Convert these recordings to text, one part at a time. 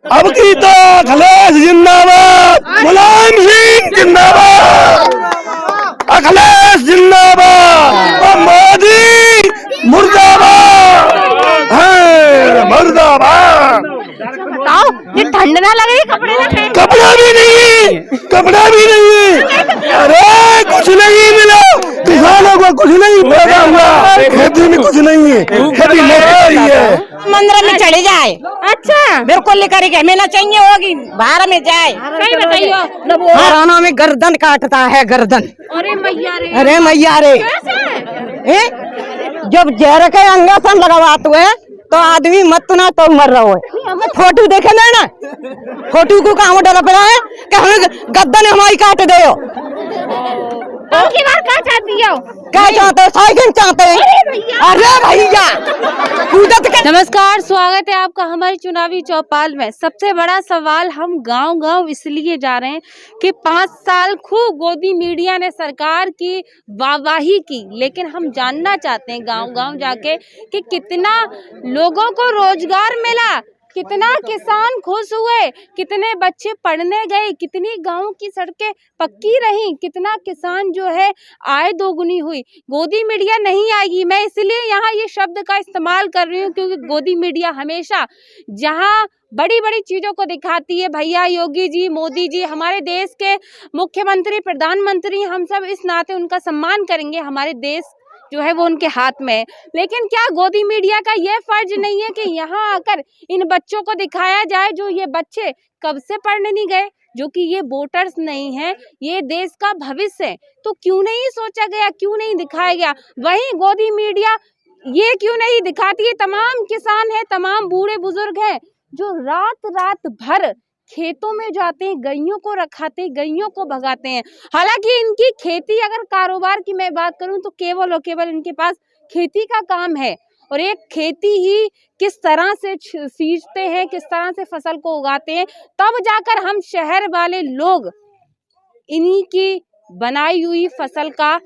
अब की तो अखिलेश जिंदाबाद, मुलायम सिंह जिंदाबाद, अखिलेश जिंदाबाद और मोदी मुर्दाबाद है, मुर्दाबाद। बताओ, ये ठंड ना लग रही? कपड़े ना पहन? कपड़ा भी नहीं, कपड़ा भी नहीं। अरे कुछ नहीं मिला किसानों को, कुछ नहीं पैदा हुआ, खेती में कुछ नहीं है, खेती नहीं है। मंदिर में चढ़े जाए। अच्छा, बिल्कुल लेकर के हमें ना चाहिए होगी, बाहर में जाए। सही बताइए। हराना में गर्दन काटता है, गर्दन। अरे मैया रे, अरे मैया रे। जब जहर के अंगासन लगावात हुए तो आदमी मत ना तो मर रहा है। फोटो देखे ना, फोटो को काम डाला पड़ा है कि हमें गर्दन हमारी काट दे। क्या चाहती हो? क्या चाहते हो? साइकिल चाहते हैं। अरे भैया, नमस्कार, स्वागत है आपका हमारी चुनावी चौपाल में। सबसे बड़ा सवाल हम गांव-गांव इसलिए जा रहे हैं कि 5 साल खूब गोदी मीडिया ने सरकार की वाहवाही की, लेकिन हम जानना चाहते हैं गांव-गांव जाके कि कितना लोगों को रोजगार मिला, कितना किसान खुश हुए, कितने बच्चे पढ़ने गए, कितनी गांव की सड़कें पक्की रहीं, कितना किसान जो है आय दोगुनी हुई। गोदी मीडिया नहीं आएगी, मैं इसलिए यहाँ ये शब्द का इस्तेमाल कर रही हूँ क्योंकि गोदी मीडिया हमेशा जहाँ बड़ी बड़ी चीज़ों को दिखाती है, भैया योगी जी, मोदी जी, हमारे देश के मुख्यमंत्री, प्रधानमंत्री, हम सब इस नाते उनका सम्मान करेंगे, हमारे देश जो है वो उनके हाथ में है। लेकिन क्या गोदी मीडिया का ये फर्ज नहीं है कि यहाँ आकर इन बच्चों को दिखाया जाए जो ये बच्चे कब से पढ़ने नहीं गए, जो कि ये वोटर्स नहीं हैं, ये देश का भविष्य है। तो क्यों नहीं सोचा गया, क्यों नहीं दिखाया गया? वहीं गोदी मीडिया ये क्यों नहीं दिखाती है तमाम किसान है, तमाम बूढ़े बुजुर्ग हैं जो रात रात भर खेतों में जाते हैं, गैयों को रखाते हैं, गैयों को भगाते हैं। हालांकि इनकी खेती, अगर कारोबार की मैं बात करूं तो केवल और केवल इनके पास खेती का काम है, और एक खेती ही किस तरह से सींचते हैं, किस तरह से फसल को उगाते हैं, तब जाकर हम शहर वाले लोग इन्हीं की बनाई हुई फसल का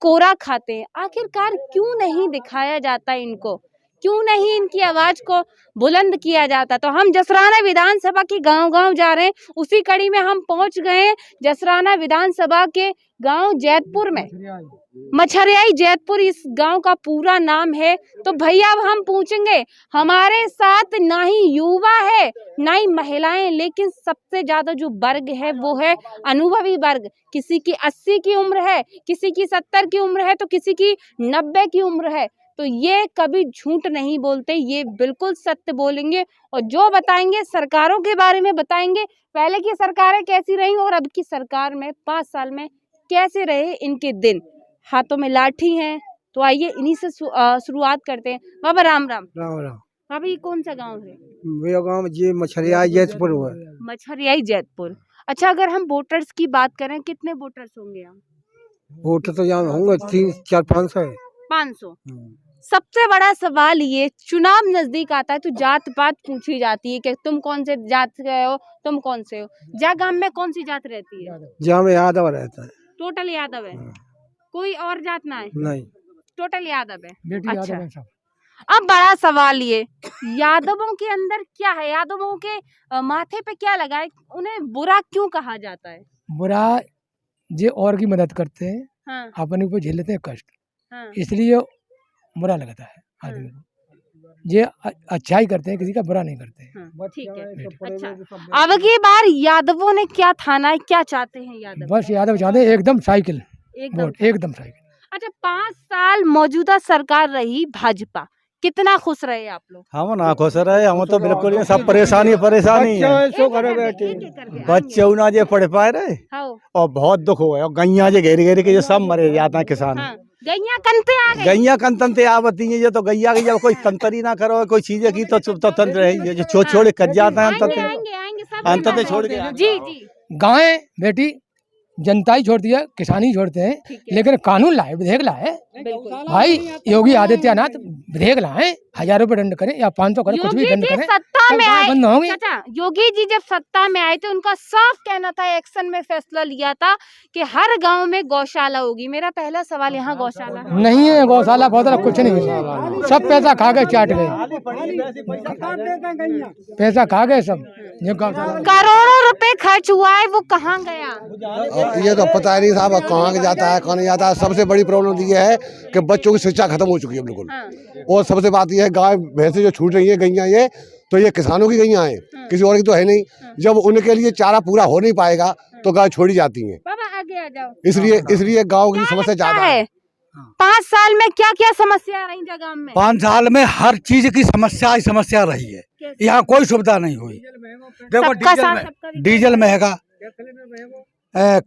कोरा खाते हैं। आखिरकार क्यों नहीं दिखाया जाता इनको, क्यों नहीं इनकी आवाज को बुलंद किया जाता? तो हम जसराना विधानसभा के गांव-गांव जा रहे हैं। उसी कड़ी में हम पहुंच गए हैं जसराना विधानसभा के गांव जैतपुर में। मछरियाई जैतपुर इस गांव का पूरा नाम है। तो भैया अब हम पूछेंगे, हमारे साथ ना ही युवा है ना ही महिलाएं, लेकिन सबसे ज्यादा जो वर्ग है वो है अनुभवी वर्ग। किसी की 80 की उम्र है, किसी की 70 की उम्र है, तो किसी की 90 की उम्र है। तो ये कभी झूठ नहीं बोलते, ये बिल्कुल सत्य बोलेंगे, और जो बताएंगे सरकारों के बारे में बताएंगे, पहले की सरकारें कैसी रही और अब की सरकार में 5 साल में कैसे रहे इनके दिन। हाथों में लाठी है, तो आइए इन्हीं से शुरुआत करते हैं। बाबा राम राम। राम राम। बाबा ये कौन सा गांव है? मेरा गांव जी मछरियाई जैतपुर हुआ। मछरियाई जैतपुर। अच्छा, अगर हम वोटर्स की बात करें, कितने वोटर्स होंगे हम? वोटर तो यहाँ होंगे 3, 4, 500 है। 500। सबसे बड़ा सवाल ये, चुनाव नजदीक आता है तो जात पात पूछी जाती है कि तुम कौन से जात से हो, तुम कौन से हो। जा गांव में कौन सी जात रहती है? जहाँ में यादव रहता है। टोटल यादव है, कोई और जात ना है? नहीं, टोटल यादव है। बेटी अच्छा, यादव है सब। अब बड़ा सवाल ये, यादवों के अंदर क्या है, यादवों के माथे पे क्या लगा है, उन्हें बुरा क्यों कहा जाता है? बुरा जे और की मदद करते हैं, हाँ, अपने ऊपर झेल लेते हैं कष्ट, हाँ, इसलिए बुरा लगता है आदमी को। जे अच्छाई करते हैं, किसी का बुरा नहीं करते हैं। हाँ, ठीक है। अच्छा, अब की बार यादवों ने क्या ठाना है, क्या चाहते हैं यादव? बस यादव चाहते हैं एकदम साइकिल वोट, एकदम साइकिल। अच्छा, 5 साल मौजूदा सरकार रही भाजपा, कितना खुश रहे आप लोग? हम ना खुश रहे, हम तो बिल्कुल सब परेशानी है। बच्चे ना जे पढ़ पाए रहे हाँ, और बहुत दुख हुआ, और गैया जे घेर घेर के जो सब मरे जाते हैं किसान। हाँ, गैया कनते आ गए। गैया कंतनते आवती है, ये तो गैया की जब कोई तंतरी ना करो, कोई चीजें की तो तंत्र है, जो छोड़ छोड़ कट जाता है अंत छोड़ के। जी जी, गायें बेटी जनता ही छोड़ती है, किसान ही छोड़ते हैं, लेकिन कानून लाए, विधेयक लाए भाई योगी आदित्यनाथ, विधेयक लाए, 1000 रुपए दंड करें या 500 करें, कुछ भी दंड करें, सत्ता में आए। बंद होंगे। चाचा, योगी जी जब सत्ता में आए थे, उनका साफ कहना था, एक्शन में फैसला लिया था कि हर गांव में गौशाला होगी। मेरा पहला सवाल, यहाँ गौशाला नहीं है, गौशाला बहुत कुछ नहीं है, सब पैसा खा गए, चाट गए, पैसा खा गए सब। ये गाँव चला। करोड़ों रुपए खर्च हुआ है, वो कहाँ गया? ये तो पता ही नहीं साहब कहाँ के जाता है कहाँ नहीं जाता है। सबसे बड़ी प्रॉब्लम ये है कि बच्चों की शिक्षा खत्म हो चुकी है बिल्कुल। और सबसे बात ये है गाय भैंसे जो छूट रही है गैया, ये तो ये किसानों की गैया हैं, किसी और की तो है नहीं। जब उनके लिए चारा पूरा हो नहीं पाएगा तो गाय छोड़ी जाती हैं। बाबा आगे आ जाओ। इसलिए गाँव की समस्या ज्यादा है। 5 साल में क्या क्या समस्या रही जगह में? 5 साल में हर चीज की समस्या रही है। यहाँ कोई सुविधा नहीं हुई। देखो सबका साथ सबका विकास। डीजल महंगा,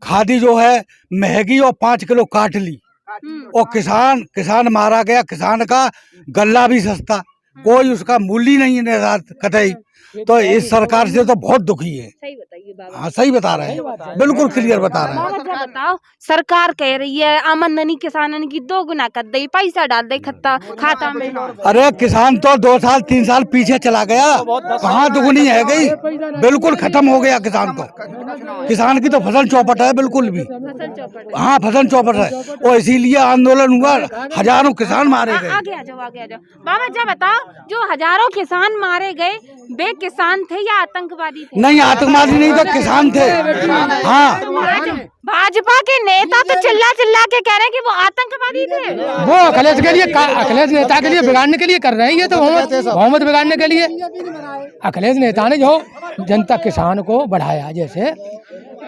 खादी जो है महंगी और 5 किलो काट ली। और किसान मारा गया। किसान का गल्ला भी सस्ता, कोई उसका मूल्य नहीं है कतई। तो इस सरकार से तो बहुत दुखी है। सही बताइए बाबा। हाँ सही बता रहे हैं, बिल्कुल क्लियर बता रहे हैं। बाबा जरा बताओ, सरकार कह रही है आमदनी किसानन की 2 गुना कर दे, पैसा डाल दे खाता में। अरे किसान तो 2 साल 3 साल पीछे चला गया, कहाँ दुगनी है गई, बिल्कुल खत्म हो गया किसान तो। किसान की तो फसल चौपट है बिल्कुल भी। हाँ फसल चौपट है, और इसीलिए आंदोलन हुआ, हजारों किसान मारे गए। आगे आ जाओ, आगे आ जाओ। बाबा जब बताओ, जो हजारों किसान मारे गए, वे किसान थे या आतंकवादी थे? नहीं आतंकवादी नहीं तो किसान थे। हाँ भाजपा के नेता तो चिल्ला चिल्ला के कह रहे हैं कि वो आतंकवादी थे। वो अखिलेश के लिए, अखिलेश नेता के लिए बिगाड़ने के लिए कर रहे हैं। ये तो बहुमत बिगाड़ने के लिए। अखिलेश नेता ने जो जनता किसान को बढ़ाया जैसे,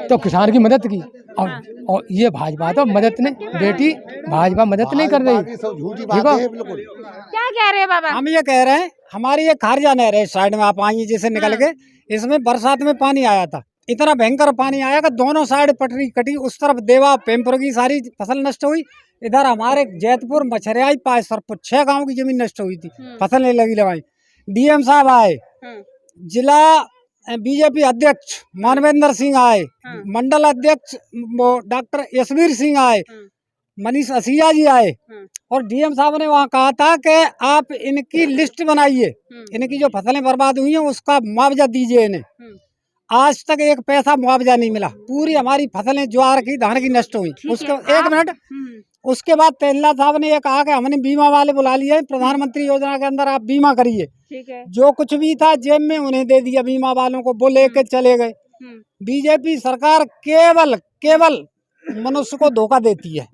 तो किसान की मदद की। और ये भाजपा तो मदद नहीं, बेटी भाजपा मदद नहीं कर रही। देखो क्या कह रहे हैं बाबा? हम ये कह रहे हैं, हमारी ये खारजा नहर है साइड में, आप आइए जैसे निकल के, इसमें बरसात में पानी आया था, इतना भयंकर पानी आया कि दोनों साइड पटरी कटी। उस तरफ देवा पेमपुर की सारी फसल नष्ट हुई, इधर हमारे जैतपुर मछरियाई पायसरपुर 6 गांव की जमीन नष्ट हुई थी, फसल नहीं लगी लगाई। डीएम साहब आए, जिला बीजेपी अध्यक्ष मानवेंद्र सिंह आए, मंडल अध्यक्ष डॉक्टर यशवीर सिंह आए, मनीष असिया जी आए, और डीएम साहब ने वहाँ कहा था कि आप इनकी लिस्ट बनाइए, इनकी जो फसलें बर्बाद हुई हैं उसका मुआवजा दीजिए इन्हें। आज तक एक पैसा मुआवजा नहीं मिला। पूरी हमारी फसलें ज्वार की धान की नष्ट हुई। उसके 1 मिनट, उसके बाद तेल्ला साहब ने ये कहा कि हमने बीमा वाले बुला लिए, प्रधानमंत्री योजना के अंदर आप बीमा करिए। जो कुछ भी था जेब में उन्हें दे दिया बीमा वालों को, वो लेके चले गए। बीजेपी सरकार केवल मनुष्य को धोखा देती है।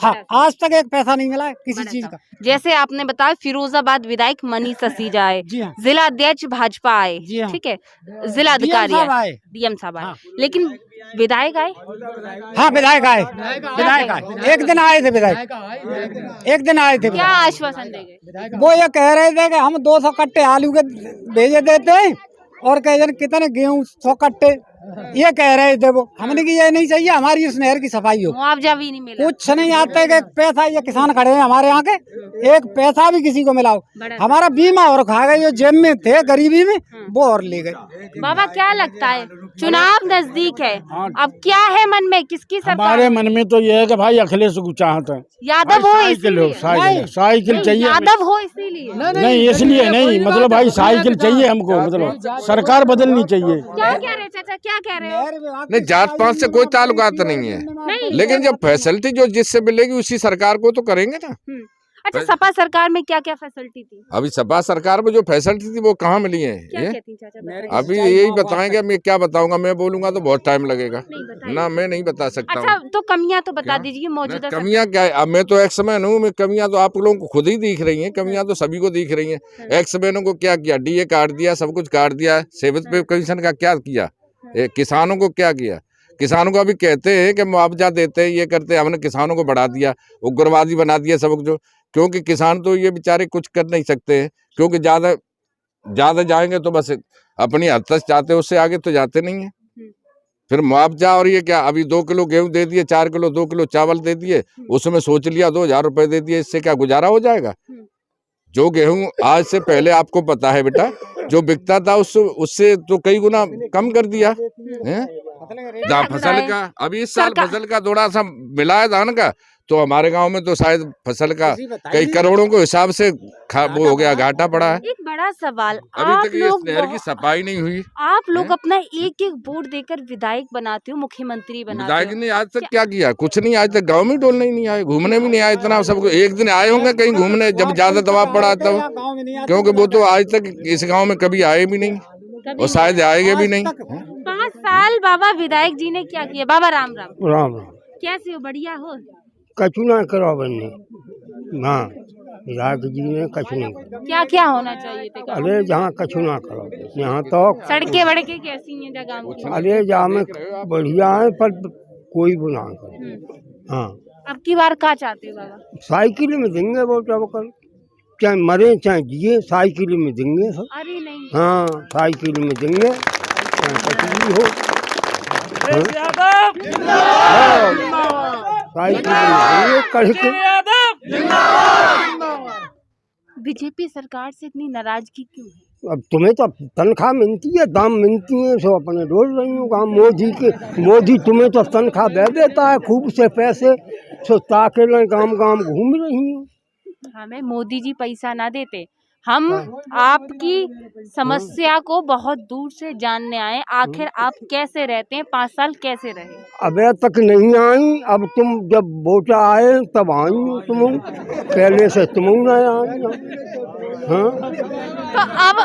हाँ, आज तक एक पैसा नहीं मिला है किसी चीज का। जैसे आपने बताया, फिरोजाबाद विधायक मनीष असीजा आए, जिला अध्यक्ष भाजपा आए, ठीक है, जिला अधिकारी आए, डीएम साहब आए, लेकिन विधायक आए? हाँ विधायक आए, एक दिन आए थे विधायक, एक दिन आए थे। क्या आश्वासन दे गए? वो ये कह रहे थे कि हम 200 कट्टे आलू के भेजे देते हैं, और कह जन कितने गेहूँ 100 कट्टे, ये कह रहे थे वो। हमने की ये नहीं चाहिए हमारी इस नहर की सफाई हो, मुआवजा भी नहीं मिला, कुछ नहीं आता है कि एक पैसा, ये किसान खड़े हैं हमारे यहाँ के, एक पैसा भी किसी को मिलाओ। हमारा बीमा और खा गए, जो जेब में थे गरीबी में वो और ले गए। बाबा क्या लगता है, चुनाव नजदीक है, अब क्या है मन में, किसकी सरकार? हमारे मन में तो ये है कि भाई अखिलेश को चाहते हैं, यादव हो साइकिल चाहिए। यादव हो इसीलिए नहीं इसलिए नहीं, मतलब भाई साइकिल चाहिए हमको, मतलब सरकार बदलनी चाहिए। क्या कह रहे चाचा, क्या कह रहे हो? नहीं जात पात से कोई ताल्लुकात नहीं है, लेकिन जब फैसिलिटी जो जिससे मिलेगी उसी सरकार को तो करेंगे ना। अच्छा, सपा सरकार में क्या क्या फैसिलिटी थी? अभी सपा सरकार में जो फैसिलिटी थी वो कहाँ मिली है? क्या कहती चाचा, बताइए। अभी यही बताएंगे, मैं क्या बताऊंगा, मैं बोलूंगा तो बहुत टाइम लगेगा ना, मैं नहीं बता सकता। अच्छा तो कमियां तो बता दीजिए मौजूदा। कमियां क्या है? अब मैं तो एक्समैन हूँ, मैं कमियां तो आप लोगों को खुद ही दिख रही हैं, कमियां तो सभी को दिख रही हैं। एक्समैनों को क्या किया? डीए काट दिया, सब कुछ काट दिया। सेवित पे कमीशन का क्या किया? किसानों को क्या किया? किसानों को अभी कहते हैं कि मुआवजा देते हैं, ये करते हैं, हमने किसानों को बढ़ा दिया, उग्रवादी बना दिया सब जो। क्योंकि किसान तो ये बेचारे कुछ कर नहीं सकते हैं, क्योंकि ज्यादा जाएंगे तो बस अपनी हद तक जाते हैं, उससे आगे तो जाते नहीं है। फिर मुआवजा और ये क्या, अभी 2 किलो गेहूं दे दिए, 4 किलो 2 किलो चावल दे दिए, उसमें सोच लिया 2000 रुपए दे दिए, इससे क्या गुजारा हो जाएगा? जो गेहूं आज से पहले आपको पता है बेटा, जो बिकता था उससे तो कई गुना कम कर दिया है फसल का। अभी इस साल फसल का थोड़ा सा मिला है धान का, तो हमारे गांव में तो शायद फसल का कई करोड़ों के हिसाब से वो हो गया, घाटा पड़ा है। एक बड़ा सवाल, अभी तक ये नहर की सफाई नहीं हुई। आप लोग अपना एक एक वोट देकर विधायक बनाते हो, मुख्यमंत्री बनाते हो। विधायक ने आज तक क्या किया? कुछ नहीं, आज तक गांव में डोलने ही नहीं आए, घूमने भी नहीं आए। इतना सबको एक दिन आए होंगे कहीं घूमने, जब ज्यादा दबाव पड़ा तब, क्योंकि वो तो आज तक इस गाँव में कभी आए भी नहीं। और शायद आएंगे भी नहीं। 5 साल बाबा विधायक जी ने क्या किया? बाबा राम राम। राम राम कैसे हो? बढ़िया हो? कछु ना करो बन्ने हाँ विधायक जी ने कछु नहीं करो। क्या क्या होना चाहिए थे? अरे जहाँ कछु ना करो यहाँ तो सड़कें वड़कें कैसी हैं जगह की? अरे जहाँ में बढ़िया है पर कोई वो ना करो। हाँ अब की बार क्या चाहते हो बाबा? साइकिल में देंगे वोट अब कल, चाहे मरे चाहे जिए साइकिल में देंगे सब। अरे नहीं, हाँ साइकिल में देंगे चाहे कुछ भी हो। साइकिल में देंगे बीजेपी सरकार से इतनी नाराजगी क्यों है? अब तुम्हें तो तनख्वाह मिलती है, दाम मिलती है, सो अपने डोल रही हूँ काम। मोदी तुम्हें तो तनख्वाह दे देता है खूब से पैसे, सो ताके न गांव गांव घूम रही हूँ। हमें मोदी जी पैसा ना देते, हम आपकी समस्या को बहुत दूर से जानने आए। आखिर आप कैसे रहते हैं? 5 साल कैसे रहे? अबे तक नहीं आई, अब तुम जब वोट आए तब आई तुम, पहले से तुम न आई। हाँ तो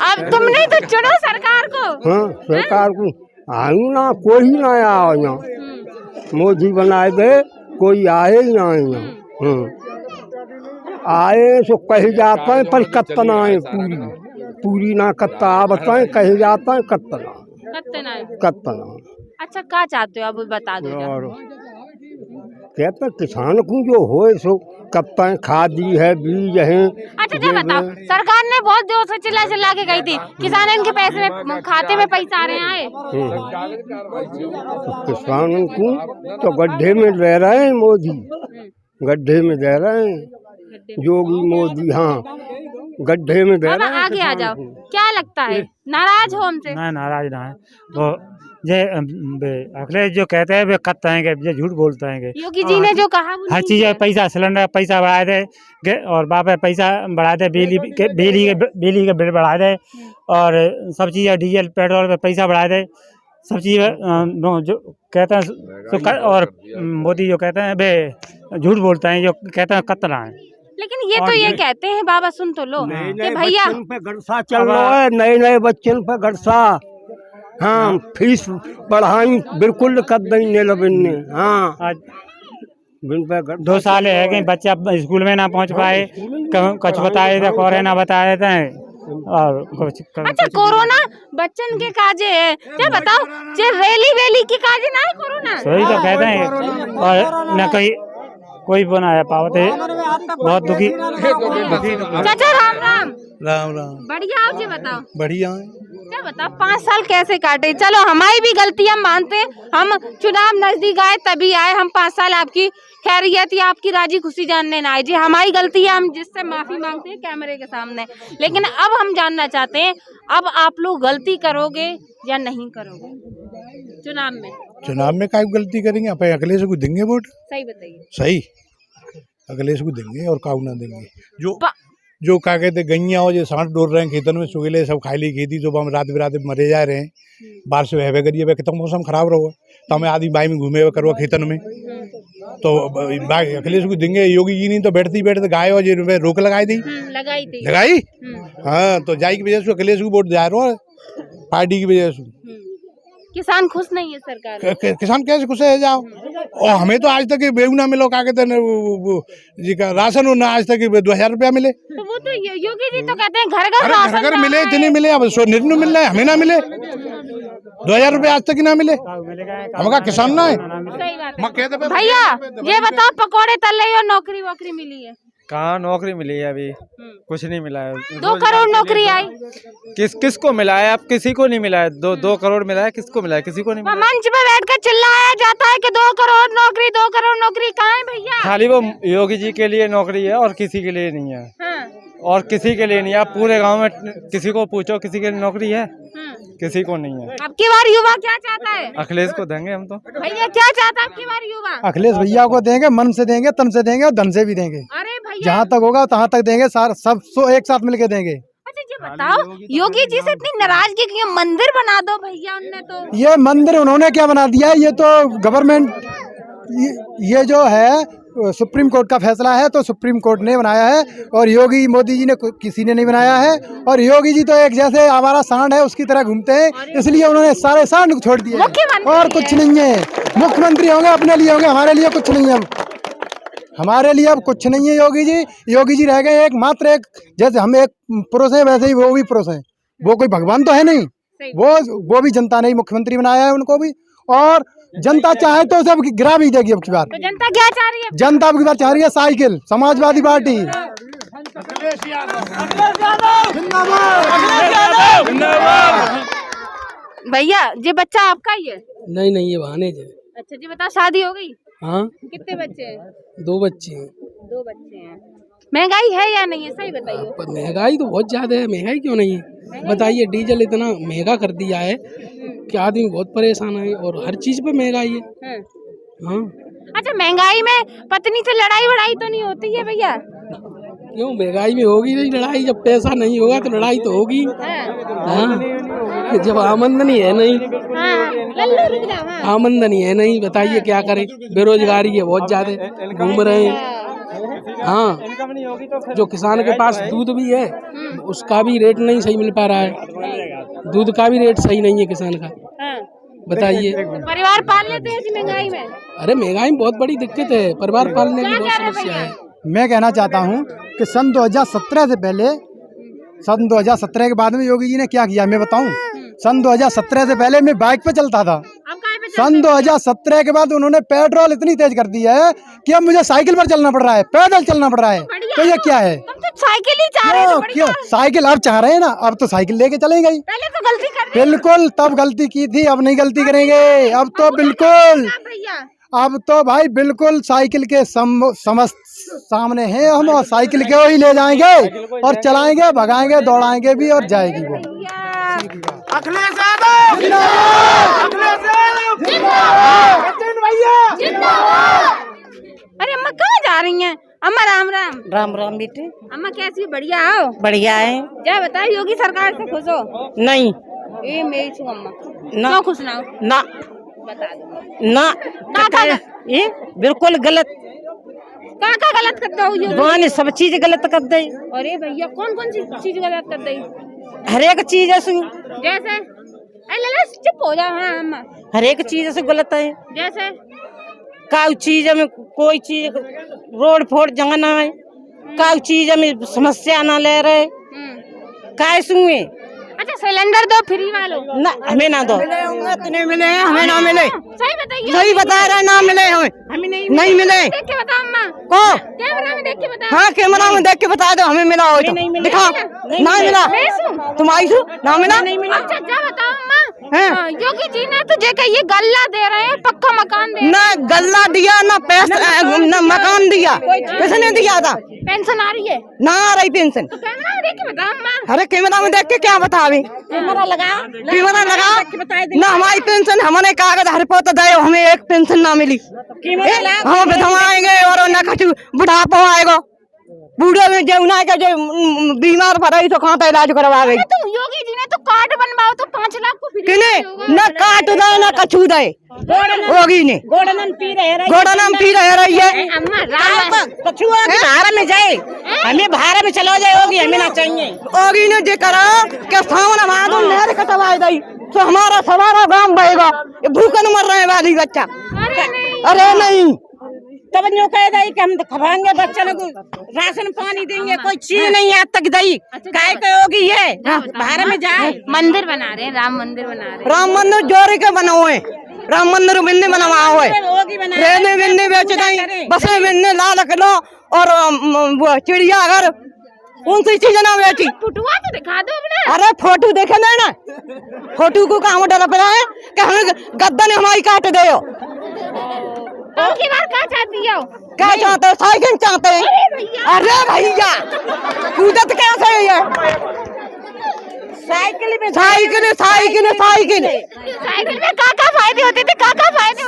अब तुमने तो चुनो सरकार को। हाँ सरकार को आई ना, कोई ना आया यहाँ। मोदी बनाए दे, कोई आए ही ना यहाँ। आए सो कहे जाता है पर कत्तना है पूरी ना कत्ता बताए, कहे जाता है कत्तना। अच्छा क्या चाहते हो? अब बता दो। और कहते किसान को जो हो सो कत्ता खादी है, बीज है। अच्छा ये बताओ, सरकार ने बहुत जोर से चिल्ला के गई थी किसानों के पैसे में खाते में पैसा आ रहे हैं। किसानों को तो गड्ढे में रह रहे हैं मोदी, गड्ढे में रह रहे हैं योगी मोदी। हाँ गड्ढे में दे रहे हैं। आगे आ जाओ, क्या लगता है? नाराज हो हमसे? नहीं नाराज ना है तो ये अखिलेश जो कहते हैं वे कत्ते हैं, ये झूठ बोलते हैं। योगी जी ने जो कहा हर चीज है, पैसा सिलेंडर पैसा बढ़ा दे और बापे पैसा बढ़ा दे, बिजली के बिल बढ़ा दे और सब चीज डीजल पेट्रोल पे पैसा बढ़ा दे, सब चीज जो कहते हैं। और मोदी जो कहते हैं वे झूठ बोलते हैं, जो कहते हैं कत्तना है। लेकिन ये तो ये कहते हैं बाबा, सुन तो लो कि भैया पे गड़सा चल रहा है, नए बच्चों पे गड़सा। हाँ फीस बढ़ाई बिल्कुल कर देंगे लबिन। हाँ 2 साल है कि बच्चा स्कूल में ना पहुंच पाए, कुछ बताए थे कोरोना ना बताए थे और कुछ। अच्छा कोरोना बच्चन के काजे है क्या? बताओ जे रैली की काजे ना है कोरोना? सही तो कहते हैं और न कोई बनाया पावते, बहुत दुखी। चाचा राम राम। राम राम। बढ़िया आप जी बताओ। बढ़िया क्या बताओ 5 साल कैसे काटे? चलो हमारी भी गलती हम मानते, हम चुनाव नजदीक आए तभी आए। हम 5 साल आपकी खैरियत या आपकी राजी खुशी जानने ना आए जी, हमारी गलती है, हम जिससे माफी मांगते हैं कैमरे के सामने। लेकिन अब हम जानना चाहते हैं, अब आप लोग गलती करोगे या नहीं करोगे चुनाव में? चुनाव में क्या गलती करेंगे? आप अखिलेश को देंगे वोट। सही बताइए। सही अखिलेश को देंगे और काऊ ना देंगे। जो क्या कहते गैया और जो सांड डोर रहे हैं खेतों में, सुगेले सब खाई ली खेती, जो हम रात बिरात मरे जा रहे हैं। बाहर से वह करिए कितना मौसम खराब रहो तो हमें आदमी बाई में घूमे हुए करो खेतन में, तो अखिलेश को देंगे। योगी जी नहीं तो बैठते गाय और रोक लगाई थी, लगाई। हाँ तो जाई की वजह से अखिलेश को वोट जा रहा है, पार्टी की वजह से। किसान खुश नहीं है सरकार? किसान कैसे खुश है? जाओ और हमें तो आज तक बेगू ना मिलो, क्या कहते हैं जी का राशन ना आज तक 2000 रुपया मिले। तो वो तो योगी जी तो कहते हैं घर घर मिले, इतने मिले, अब 100 निर्णय मिल रहा है, हमें ना मिले 2000 रुपया आज तक ही ना मिले। हमारा किसान ना है। सही बात है। भैया ये बताओ पकौड़े तल रही हो, नौकरी वोकरी मिली है? कहाँ नौकरी मिली है? अभी कुछ नहीं मिला है। 2 करोड़ नौकरी आई, किसको मिला है? अब किसी को नहीं मिला है। 2 करोड़ मिला है, किसको मिला है? किसी को नहीं मिला। मंच पे बैठकर चिल्लाया जाता है कि 2 करोड़ नौकरी, 2 करोड़ नौकरी। कहाँ है भैया? खाली वो योगी जी के लिए नौकरी है और किसी के लिए नहीं है। हाँ। और किसी के लिए नहीं है। आप पूरे गांव में किसी को पूछो, किसी के लिए नौकरी है? किसी को नहीं है। अब की बार युवा क्या चाहता है? अखिलेश को देंगे हम तो। भैया क्या चाहता है अब की बार युवा? अखिलेश भैया को देंगे, मन से देंगे, तन से देंगे और धन से भी देंगे। अरे भैया जहाँ तक होगा तहाँ तक देंगे, सब एक साथ मिलके देंगे। अच्छा ये बताओ योगी जी से इतनी नाराजगी क्यों? मंदिर बना दो भैया, उनने तो। ये मंदिर उन्होंने क्या बना दिया है? ये तो गवर्नमेंट, ये जो है सुप्रीम कोर्ट का फैसला है, तो सुप्रीम कोर्ट ने बनाया है और योगी मोदी जी ने किसी ने नहीं बनाया है। और योगी जी तो एक जैसे हमारा सांड है उसकी तरह घूमते हैं, इसलिए उन्होंने सारे सांड को छोड़ दिए और कुछ नहीं है। मुख्यमंत्री होंगे अपने लिए होंगे, हमारे लिए कुछ नहीं है। हमारे लिए अब कुछ नहीं है। योगी जी रह गए एक मात्र एक, जैसे हम एक पुरुष हैं वैसे ही वो भी पुरुष हैं। वो कोई भगवान तो है नहीं, वो भी जनता ने ही मुख्यमंत्री बनाया है उनको भी। और जनता चाहे तो सब गिरा भी देगी अब की बार। तो जनता क्या चाह रही है? जनता अब की बार चाह रही है साइकिल, समाजवादी पार्टी। भैया ये बच्चा आपका ही है? नहीं ये भानेज है। अच्छा जी, बताओ शादी हो गई? हाँ, कितने बच्चे हैं? 2 बच्चे हैं। 2 बच्चे हैं। महंगाई है या नहीं है, सही बताइए। पर महंगाई तो बहुत ज्यादा है। महंगाई क्यों नहीं है बताइए? डीजल इतना महंगा कर दिया है कि आदमी बहुत परेशान है और हर चीज पे महंगाई है। हाँ। अच्छा, महंगाई में पत्नी से लड़ाई वड़ाई तो नहीं होती है भैया? क्यों, महंगाई में होगी नहीं लड़ाई? जब पैसा नहीं होगा तो लड़ाई तो होगी। हाँ, जब आमदनी है नहीं, आमदनी है नहीं, बताइए क्या करें? बेरोजगारी है बहुत ज्यादा, घूम रहे हैं। हाँ, जो किसान के पास दूध भी है उसका भी रेट नहीं सही मिल पा रहा है। दूध का भी रेट सही नहीं है किसान का, बताइए। परिवार पाल लेते हैं इसी महंगाई में? अरे महंगाई में बहुत बड़ी दिक्कत है, परिवार पालने की बहुत समस्या है। मैं कहना चाहता हूं कि सन 2017 से पहले, सन 2017 के बाद में योगी जी ने क्या किया मैं बताऊं? सन 2017 से पहले मैं बाइक पे चलता था। सन 2017 के बाद उन्होंने पेट्रोल इतनी तेज कर दी है कि अब मुझे साइकिल पर चलना पड़ रहा है, पैदल चलना पड़ रहा है। तो ये क्या है? साइकिल ही चाह रहे हैं। क्यों साइकिल अब चाह रहे हैं ना? अब तो साइकिल लेके चलेंगे ही। पहले तो गलती कर रहे हैं। बिल्कुल, तब गलती की थी, अब नहीं गलती करेंगे। अब तो बिल्कुल, अब तो भाई बिल्कुल साइकिल के समस्त सामने हैं हम, और साइकिल के ही ले जाएंगे और चलाएंगे, भगाएंगे, दौड़ाएंगे भी और जाएगी वो। अरे अम्मा कहाँ जा रही हैं? अम्मा राम राम। राम राम बेटे। अम्मा कैसी? बढ़िया हो? बढ़िया है। क्या बताओ, योगी सरकार से खुश हो? नहीं। ए मैं छू अम्मा, ना क्यों खुश ना हो? ना बता दो ना, ये बिल्कुल गलत। का गलत करता हो? भगवान सब चीज गलत कर दे। अरे भैया कौन कौन सी चीज गलत कर दी? हर एक चीज ऐसी, जैसे लला चुप हो जा। हाँ अम्मा, हर एक चीज ऐसे गलत है। जैसे काउ चीज में कोई चीज रोड फोड़ जगह ना है, काउ चीज में समस्या ना ले रहे, काय सुए। अच्छा सिलेंडर दो फ्री वालों? ना हमें ना दो। नहीं मिले हैं, हमें ना मिले। सही बताइए। सही बता रहे, ना मिले हमें नहीं मिले। देख के बताओ अम्मा। को कैमरा में देख के बताओ। हाँ, कैमरा में देख के बता दो हमें मिला हो तो दिखा। ना मिला, तुम आई सु ना मिला। अच्छा जा बताओ अम्मा। योगी जी ने तुझे कहिए गल्ला दे रहे हैं, पक्का मकान दे। ना गल्ला दिया, ना पैसा, ना मकान दिया। किसने दिया था? पेंशन आ रही है? ना आ रही पेंशन। तो कैमरा में देख के बताओ अम्मा। अरे कैमरा में देख के क्या बतावे? कैमरा लगा ना, हमारी पेंशन हमारे कागज हर पोत दे, हमें एक पेंशन ना मिली। हम विधवाएंगे और न कछु बुढ़ापा आएगा, बूढ़े में जो ना जो बीमार पड़ा तो कहाँ इलाज करवा गई। तो योगी जी ने तो कार्ड बनवाओ तो 5 लाख को फ्री न काट दे न कछु दे। योगी ने गोड़नम पी रही है। कछुआ बाहर में जाए, हमें बाहर में चलो जाए। योगी हमें ना चाहिए। योगी ने जो करा कि सावन माधो नहर कटवा दी तो हमारा गांव बहेगा। भूखन मर रहे हैं वाली बच्चा। अरे नहीं, तब यूँ कह दी कि हम खवाएंगे बच्चों को, राशन पानी देंगे, कोई चीज नहीं आज तक दी। काय कहोगी ये? बाहर में जाए। मंदिर बना रहे हैं, राम मंदिर बना रहे हैं। राम मंदिर जोरे के बना हुए, राम मंदिर बिन्नी बनवा हुए, ट्रेनें बिन्नी बेच दी, बसें बिन्नी, लाल किलो और चिड़ियाघर, कौन सी चीज ना बेची। फोटुआ तो दिखा दो अपना। अरे फोटो देखे ना, फोटो को काम डर पड़ा है कि हमें गद्दा ने हमारी काट दे। की बार क्या चाहती हो? क्या चाहते हो? साइकिल चाहते हैं। अरे भैया कूदत कैसे है? साइकिल में का फायदे होते थे? का फायदे?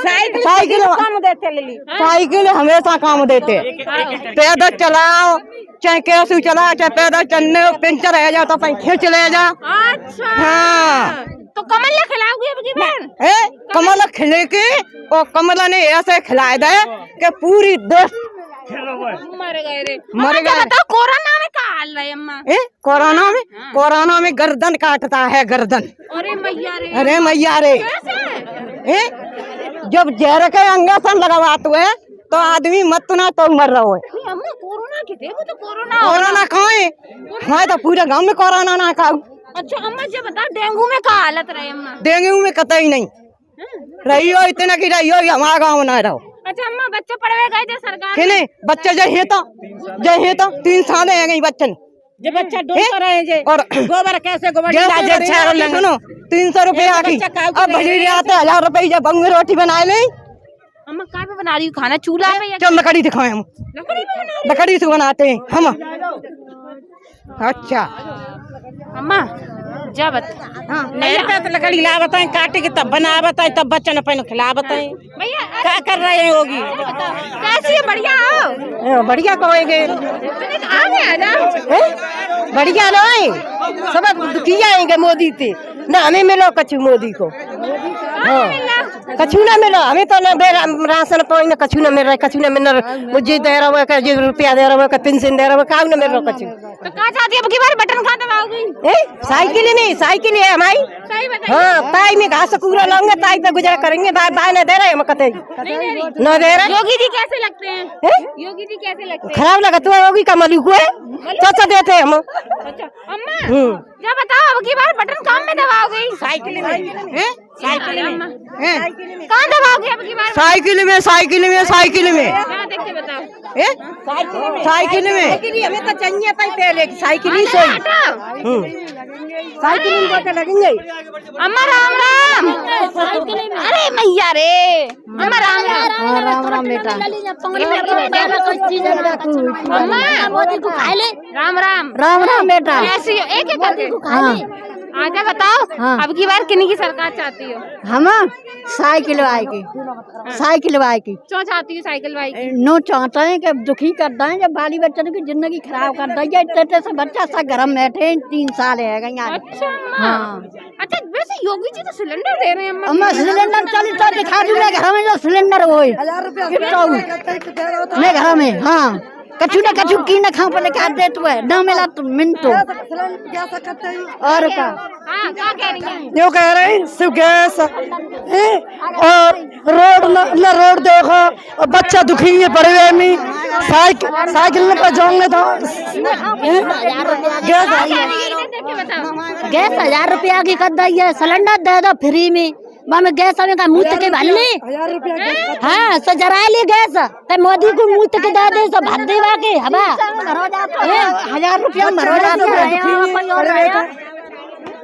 साइकिल हमेशा काम देते। पैदल चलाओ चाहे कैसे चला, चाहे पैदल चलने पंचर रह जाओ तो खींच ले जा। अच्छा हाँ, तो कमल खिलाओगी अब की बार? कमल खिले के और कमल ने ऐसे खिलाए दे कि पूरी देश मर गए रे। मर अच्छा गए। बताओ कोरोना में क्या हाल रहे अम्मा? कोरोना में गर्दन काटता है गर्दन। अरे मैया रे। अरे मैया रे, कैसे? जब जहर के इंजेक्शन लगवाते है तो आदमी मत ना तो मर रहा है। नहीं अम्मा कोरोना के थे, वो तो कोरोना कोरोना कहाँ है? हमारे तो पूरे गांव में कोरोना ना खाऊ। अच्छा अम्मा जी बताओ डेंगू में क्या हालत रहे अम्मा? डेंगू में कतई नहीं रही हो, इतना की रही हो हमारा गाँव ना रहो। अच्छा अम्मा बच्चे पढ़वे गए थे सरकार कि नहीं बच्चे जय तो 3 साल है गई बच्चन जे बच्चा डूब रहे जे और गोबर कैसे गोबर सुनो 300 रुपया की अब भजी आते 1000 रुपये जब बंग रोटी बनाए ले। अम्मा कहाँ पे बना रही हो खाना? चूल्हा पे या चल लकड़ी दिखाए हम, लकड़ी पे बना रही लकड़ी से बनाते हैं हम। अच्छा हो? अम्मा जा बता। हाँ नहर पे लकड़ी ला बताए काटे के तब बना बताए तब बच्चन अपन खिला बताए भैया क्या कर रहे हैं होगी। कैसी है? बढ़िया हो? बढ़िया कहोगे आगे आ जा। बढ़िया नहीं सब किया आएंगे मोदी से ना हमें मिलो कछु मोदी को। हाँ कछु ना मिलो हमें तो ना राशन पानी ना कछु ना मिल रहा, कछु ना मिल रहा। मुझे दे रहा है जी रुपया दे रहा है पेंशन दे रहा है काउ ना मिल रहा कछु। तो कहाँ चाहती है अब की बार बटन कहाँ दबाओगी? साइकिल है हमारी। सही बताइए। हाँ ताई में घास कूड़ा लाऊंगे ताई पे गुजरा करेंगे बाय ना दे रहे हम कते न दे रहे। योगी जी कैसे लगते हैं? योगी जी कैसे लगते हैं? खराब लगा तू होगी कमली को है तो देते हम। अच्छा अम्मा क्या बताओ अब की बार बटन काम में दबाओगे? साइकिल में। साइकिल में कहाँ दबाओगे अब की बार? साइकिल में कहाँ देख के बताओ। साइकिल में हमें तो चाहिए पहले साइकिल ही सही साइकिल में लगेंगे। अम्मा राम राम। अरे मैया रे अम्मा राम राम। राम राम बेटा। अम्मा मोदी को खा ले। राम राम। राम राम बेटा। ऐसी हो एक करके आजा बताओ। अब की बार किन्हीं की सरकार चाहती हो? हम साइकिल आएगी क्यों चाहती हो साइकिल भाई? नो चाहते हैं कि दुखी करता है जब बाली बच्चों की जिंदगी खराब करता है। इतने से बच्चा सब घर में बैठे 3 साल है अच्छा हाँ। अच्छा वैसे योगी जी तो सिलेंडर दे रहे हैं अम्मा सिलेंडर 40 दिखा दूंगा घर में जो सिलेंडर वो 1000 रुपया मैं घर में। हाँ कछु ना कछु की ना खाओ पहले क्या दे तू है ना मिला तो मिनटो और क्या कह रही है? यो कह रहे हैं सिर्फ गैस और रोड देखो और बच्चा दुखी है पड़े हुए में साइकिल में पर जाऊंगे तो गैस 1000 रुपया की कर दी है सिलेंडर दे दो फ्री में में गैस हमें का मुफ्त के भरने। हाँ सो जरा ली गैस तो मोदी को मुफ्त के दे दे सब भर देवा के हवा 1000 रुपया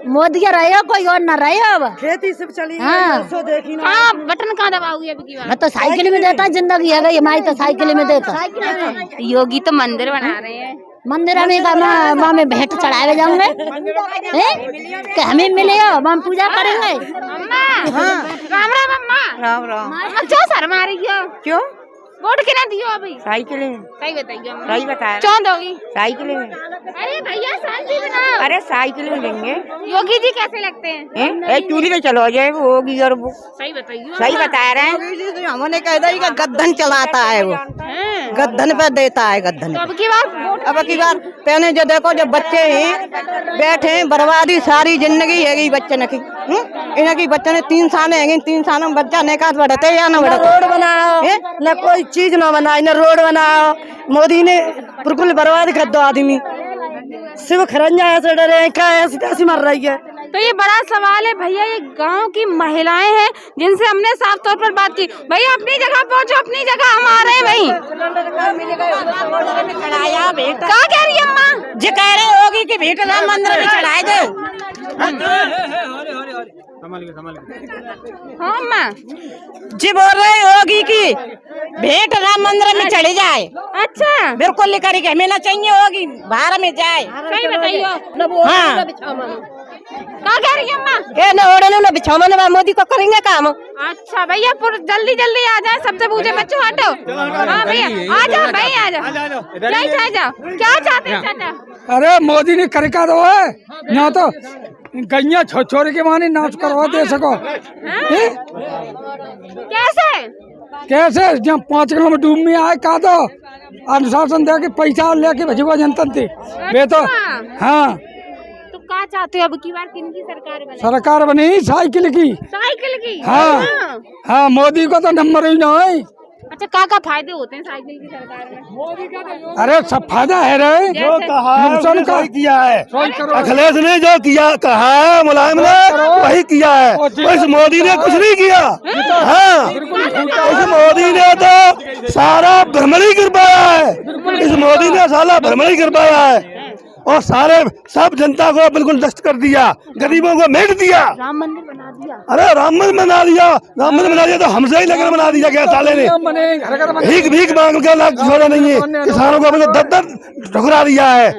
मोदी रहे हो कोई और न रहे हो अब खेती से चली। हाँ बटन कहाँ दबाओगी अब की बार? मैं तो साइकिल में देता जिंदगी है गई हमारी तो साइकिल में देता। योगी तो मंदिर बना रहे हैं। मंदिर में वहाँ में भेंट चढ़ावे जाऊंगे कि हमें मिले हो हम पूजा करेंगे। अम्मा राम राम। अम्मा राम राम। क्यों शर्मा रही हो? क्यों वोट किना दियो अभी? साइकिल में सही बताइए अम्मा। सही बताया क्यों दोगी? साइकिल में। अरे भैया शांति बनाओ। अरे साइकिल में देंगे। योगी जी कैसे लगते हैं? चूल्ही में चलो जाए वो होगी और वो सही बताइए। सही बता रहे हैं हमने कह दिया गद्दन चलाता है वो गद्दन पे देता है गद्दन। तो अब की बार पहले जो देखो जब बच्चे हैं बैठे बर्बादी सारी जिंदगी है बच्चे की इनकी बच्चे ने 3 साल है 3 साल में बच्चा नहीं का बढ़ते या ना बढ़ते। रोड बनाओ न कोई चीज ना बनाए न रोड बनाओ। मोदी ने बिल्कुल बर्बाद कर दो आदमी सिर्फ खरंजा ऐसे डरे क्या ऐसी मर रही है। तो ये बड़ा सवाल है भैया। ये गांव की महिलाएं हैं जिनसे हमने साफ तौर पर बात की। भैया अपनी जगह पहुंचो अपनी जगह हम आ रहे हैं भाई। क्या कह रही है अम्मा? जो कह रहे होगी कि भेंट राम मंदिर में चढ़ाए दो। हाँ अम्मा जी बोल रहे होगी कि भेंट राम मंदिर में चढ़े जाए। अच्छा बिल्कुल लिखा रही हमें ना चाहिए होगी बाहर में जाए। सही बताइए। हाँ क्या कह रही है अम्मा? ये न ओढ़ने न बिछावन मोदी को करेंगे काम। अच्छा भैया जल्दी जल्दी आ जाए। सबसे पूछे बच्चों हटो। हाँ भैया आ जाओ भाई आ जाओ। क्या चाहते हैं चाचा? अरे मोदी ने करका दो है ना तो गैया छोड़ के मानी नाच करवा दे सको। कैसे जब 5 किलोमीटर डूब में आए का दो अनुशासन दे के पैसा लेके भेजवा जनता थे वे तो। हाँ तो क्या चाहते हो अब की बार किन की सरकार बने? सरकार बनी साइकिल की। साइकिल की? हाँ हाँ, मोदी को तो नंबर ही ना है। अच्छा, क्या फायदे होते हैं साइकिल की सरकार में? अरे सब फायदा है रे, जो कहा नुकसान का किया है करो। अखिलेश ने, जो किया कहा है मुलायम ने वही किया है, इस मोदी ने कुछ नहीं किया। हाँ, इस मोदी ने तो सारा भ्रमण कर पाया है, इस मोदी ने सारा भ्रमण कर पाया है और सारे सब जनता को बिल्कुल नष्ट कर दिया, गरीबों को मेट दिया। राम मंदिर बना दिया। अरे राम मंदिर बना दिया, राम मंदिर बना दिया तो हमसे ही लेकर बना दिया क्या साले ने। भीख मांग के लाख छोड़ा नहीं है, किसानों को बिल्कुल दर ठुकरा दिया है,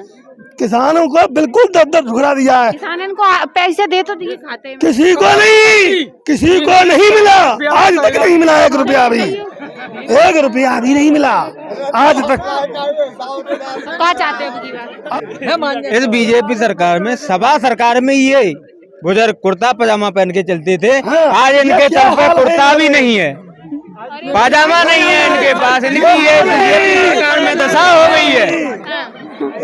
किसानों को बिल्कुल दर ठुकरा दिया है। किसान इनको पैसे दे तो दिए खाते में? किसी को नहीं मिला, आज तक नहीं मिला 1 रुपया भी, 1 रुपया भी नहीं मिला आज तक। क्या चाहते हैं? इस बीजेपी सरकार में, सभा सरकार में ये बुजुर्ग कुर्ता पजामा पहन के चलते थे, आज इनके सर पे कुर्ता भी नहीं है, पाजामा नहीं है इनके पास। इनकी ये बीजेपी सरकार में दशा हो गई है,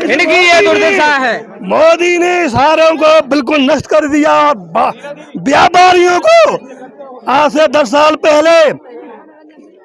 इनकी ये दुर्दशा है। मोदी ने सारों को बिल्कुल नष्ट कर दिया। व्यापारियों को आज से 10 साल पहले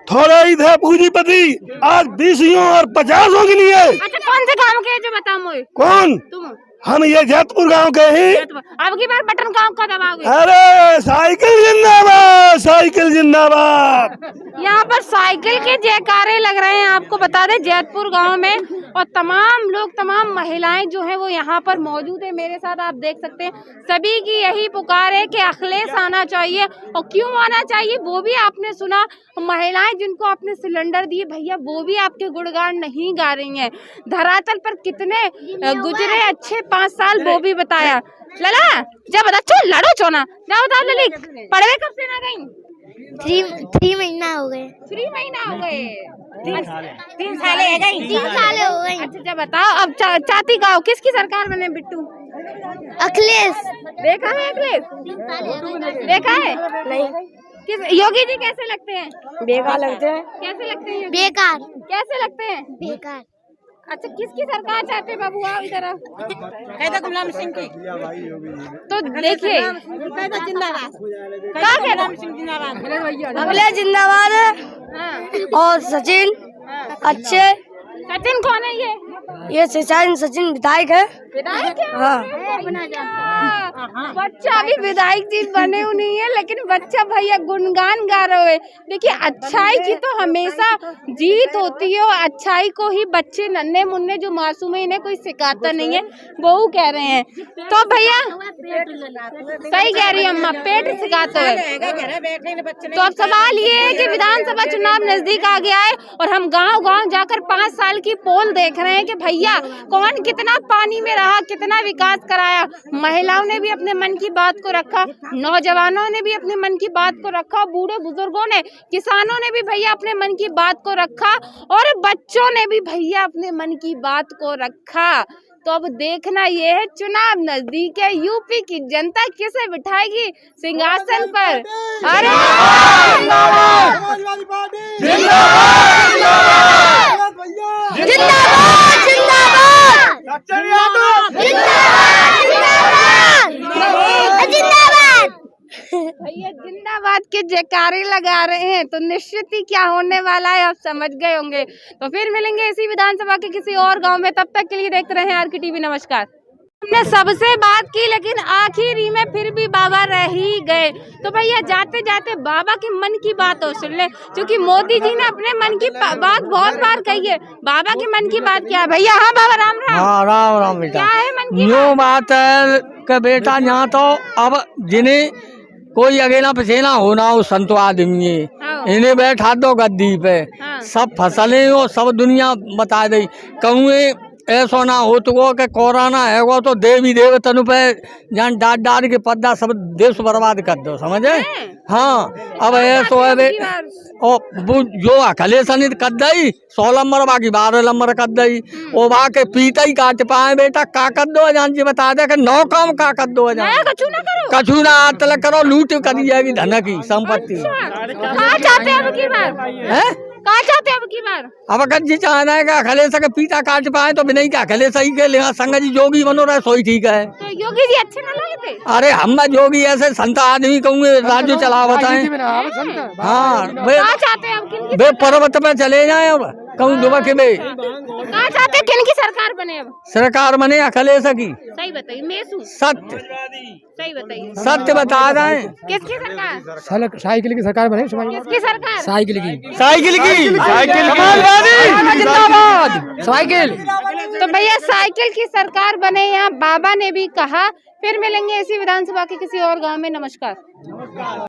थोड़े ही थे पूंजीपति, आज 20 और 50 के लिए। अच्छा, कौन से गांव के जो बताओ मुझे? कौन? तुम? हम ये जैतपुर गांव के ही। अब की बार बटन गांव का दबाओगे? अरे साइकिल जिंदाबाद, साइकिल जिंदाबाद। यहाँ पर साइकिल के जयकारे लग रहे हैं। आपको बता दें जैतपुर गांव में, और तमाम लोग, तमाम महिलाएं जो है वो यहाँ पर मौजूद है मेरे साथ, आप देख सकते हैं। सभी की यही पुकार है कि अखिलेश आना चाहिए, और क्यों आना चाहिए वो भी आपने सुना। महिलाएं जिनको आपने सिलेंडर दिए भैया, वो भी आपके गुणगान नहीं गा रही हैं। धरातल पर कितने गुजरे अच्छे 5 साल वो भी बताया। लला जब बता चो लड़ो चोना जाओ, बताओ लली पढ़वे कब से ना गई? 3 महीना हो गए। 3 महीना हो गए? 3 साल हो गए। अच्छा जब बताओ, अब चाहती गाओ किसकी सरकार बने बिट्टू? अखिलेश। देखा है अखिलेश? देखा है? नहीं। किस योगी जी कैसे लगते हैं? बेकार लगते हैं। कैसे लगते हैं? बेकार। कैसे लगते हैं? बेकार। अच्छा, किसकी सरकार चाहते हैं बाबू? आओ इधर आओ। गुलाम सिंह की। तो देखिए अखिलेश जिंदाबाद और सचिन अच्छे। सचिन कौन है ये सचिन विधायक है। विधायक है? हाँ। बच्चा अभी विधायक जी बने हुए नहीं है, लेकिन बच्चा भैया गुणगान गा रहे हैं। देखिए अच्छाई की तो हमेशा जीत होती है, और अच्छाई को ही बच्चे नन्हे मुन्ने जो मासूम है इन्हें कोई सिखाता नहीं है, वो कह रहे हैं। तो भैया सही कह रही है अम्मा, पेट सिखाते हैं। तो अब सवाल ये है कि विधानसभा चुनाव नजदीक आ गया है, और हम गाँव जाकर 5 साल की पोल देख रहे हैं कि भैया कौन कितना पानी में रहा, कितना विकास कराया। महिलाओं ने भी अपने मन की बात को रखा, नौजवानों ने भी अपने मन की बात को रखा, बूढ़े बुजुर्गों ने, किसानों ने भी भैया अपने मन की बात को रखा, और बच्चों ने भी भैया अपने मन की बात को रखा। तो अब देखना ये है, चुनाव नजदीक है, यूपी की जनता किसे बिठाएगी सिंहासन पर। अरे भैया जिंदाबाद के जयकारे लगा रहे हैं, तो निश्चित ही क्या होने वाला है आप समझ गए होंगे। तो फिर मिलेंगे इसी विधानसभा के किसी और गांव में, तब तक के लिए देखते रहें आर के टीवी। नमस्कार। हमने सबसे बात की, लेकिन आखिरी में फिर भी बाबा रह ही गए। तो भैया जाते जाते बाबा के मन की बात हो सुन ले, क्योंकि मोदी जी ने अपने मन की बात बहुत बार कही है। बाबा के मन की बात क्या है भैया? हाँ बाबा राम राम। हाँ राम राम बेटा। क्या है मन की बात है कि बेटा यहाँ तो अब जिन्हें कोई अगेला पसेना होना हो संतो आदमी इन्हें बैठा दो गद्दी पे। सब फसलें हो सब दुनिया बता दे। कहूँ ऐसा ना हो तो वो के कोरोना है वो तो देवी देवतन पे जान डाट के पद्दा सब देश बर्बाद कर दो, समझे? हाँ अब ऐसा है जो अखिलेश कर दई 100 नंबर बाकी 12 नंबर कर दई, वो बाके पीता ही काट पाए बेटा। का कर दो जान जी बता दे कि 9 काम का कर दो जान, कछु ना तलक करो, लूट कर जाएगी धन की संपत्ति। चाहते हैं कहाँ चाहते हैं अब की बार? अब अगर जी चाहना है कि अखिलेश के पीता काट पाए तो भी नहीं, क्या अखिलेश ही के लिए संग जी जोगी बनो रहा सोई ठीक है। तो योगी जी अच्छे ना लगे थे? अरे हम जोगी ऐसे संत आदमी कहूँगे राज्य चलावत है। हाँ कहाँ चाहते हैं अब किनकी? वे पर्वत में चले जाए अब कहूँ दुबक में। कहाँ चाहते हैं किनकी सरकार बने अब? सरकार बने अखिलेश की। सही बताइए, मेसू सत्य सही बताइए, सत्य बता रहे हैं। किसकी सरकार? साइकिल की सरकार बने, किसकी सरकार? साइकिल की, साइकिल की, जिंदाबाद साइकिल। तो भैया साइकिल की सरकार बने, यहाँ बाबा ने भी कहा। फिर मिलेंगे इसी विधानसभा के किसी और गांव में। नमस्कार।